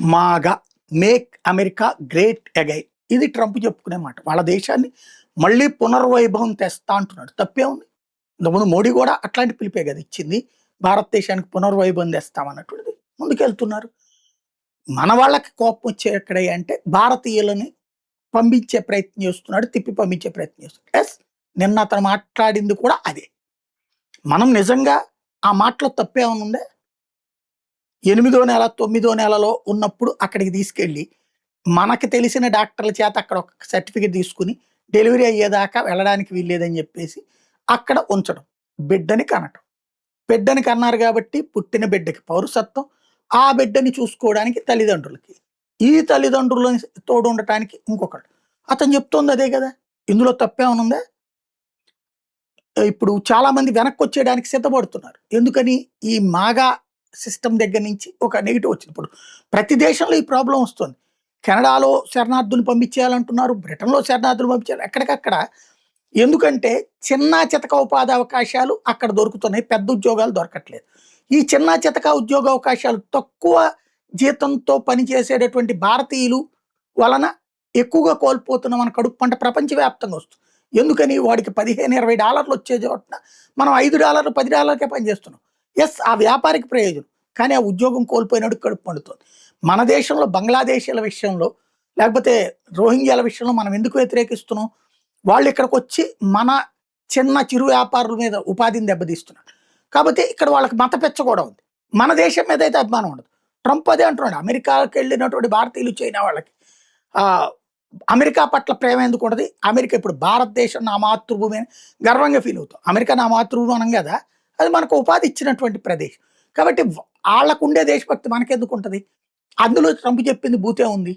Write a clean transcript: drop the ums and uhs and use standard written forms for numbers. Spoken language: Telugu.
మాగా మేక్ అమెరికా గ్రేట్ అగైన్ ఇది ట్రంప్ చెప్పుకునే మాట. వాళ్ళ దేశాన్ని మళ్ళీ పునర్వైభవం తెస్తా అంటున్నాడు. తప్పే ఉంది. ఇంతకుముందు మోడీ కూడా అట్లాంటి పిలిపే కదా ఇచ్చింది. భారతదేశానికి పునర్వైభవం తెస్తామన్నటువంటిది. ముందుకెళ్తున్నారు. మన వాళ్ళకి కోపం వచ్చే ఎక్కడ అంటే భారతీయులని పంపించే ప్రయత్నం చేస్తున్నాడు. తిప్పి పంపించే ప్రయత్నం చేస్తున్నాడు. ఎస్, నిన్న అతను మాట్లాడింది కూడా అదే. మనం నిజంగా ఆ మాటలో తప్పేమన్నా ఉందే? 8వ నెల, 9వ నెలలో ఉన్నప్పుడు అక్కడికి తీసుకెళ్ళి, మనకు తెలిసిన డాక్టర్ల చేత అక్కడ ఒక సర్టిఫికేట్ తీసుకొని, డెలివరీ అయ్యేదాకా వెళ్ళడానికి వీల్లేదని చెప్పేసి, అక్కడ ఉంచడం. బిడ్డని కనటం. బిడ్డని కన్నారు కాబట్టి పుట్టిన బిడ్డకి పౌరసత్వం, ఆ బిడ్డని చూసుకోవడానికి తల్లిదండ్రులకి. ఈ తల్లిదండ్రులని తోడు ఉండటానికి ఇంకొకడు. అతను చెప్తోంది అదే కదా! ఇందులో తప్పేమన్నా ఉందా? ఇప్పుడు చాలామంది వెనక్కొచ్చేయడానికి సిద్ధపడుతున్నారు. ఎందుకని? ఈ మాగా సిస్టమ్ దగ్గర నుంచి ఒక నెగెటివ్ వచ్చింది. ఇప్పుడు ప్రతి దేశంలో ఈ ప్రాబ్లమ్ వస్తుంది. కెనడాలో శరణార్థులను పంపించేయాలంటున్నారు. బ్రిటన్‌లో శరణార్థులు పంపించారు. ఎక్కడికక్కడ ఎందుకంటే చిన్నా చితక ఉపాధి అవకాశాలు అక్కడ దొరుకుతున్నాయి. పెద్ద ఉద్యోగాలు దొరకట్లేదు. ఈ చిన్నా చితక ఉద్యోగ అవకాశాలు తక్కువ జీతంతో పనిచేసేటటువంటి భారతీయులు వలన ఎక్కువగా కోల్పోతున్న మన కడుపు పంట ప్రపంచవ్యాప్తంగా వస్తుంది. ఎందుకని? వాడికి $15, $20 వచ్చే చోటన మనం $5, $10కే పనిచేస్తున్నాం. యెస్, ఆ వ్యాపారికి ప్రయోజనం. కానీ ఆ ఉద్యోగం కోల్పోయినోడికి కడుపు పండుతుంది. మన దేశంలో బంగ్లాదేశీల విషయంలో, లేకపోతే రోహింగ్యాల విషయంలో మనం ఎందుకు వ్యతిరేకిస్తున్నాం? వాళ్ళు ఇక్కడికొచ్చి మన చిన్న చిరు వ్యాపారుల మీద ఉపాధిని దెబ్బతీస్తున్నారు. కాబట్టి ఇక్కడ వాళ్ళకి మత పెచ్చ కూడా ఉంది. మన దేశం మీద అయితే అభిమానం ఉండదు. ట్రంప్ అదే అంటున్నాడు. అమెరికాకెళ్ళినటువంటి భారతీయులు, చైనా వాళ్ళకి అమెరికా పట్ల ప్రేమ ఎందుకు ఉండదు? అమెరికా ఇప్పుడు భారతదేశం నా మాతృభూమి అని గర్వంగా ఫీల్ అవుతాం. అమెరికా నా మాతృభూమి అనం కదా! అది మనకు ఉపాధి ఇచ్చినటువంటి ప్రదేశం. కాబట్టి ఆళ్ళకుండే దేశభక్తి మనకెందుకు ఉంటది? అందులో ట్రంప్ చెప్పింది భూతే ఉంది.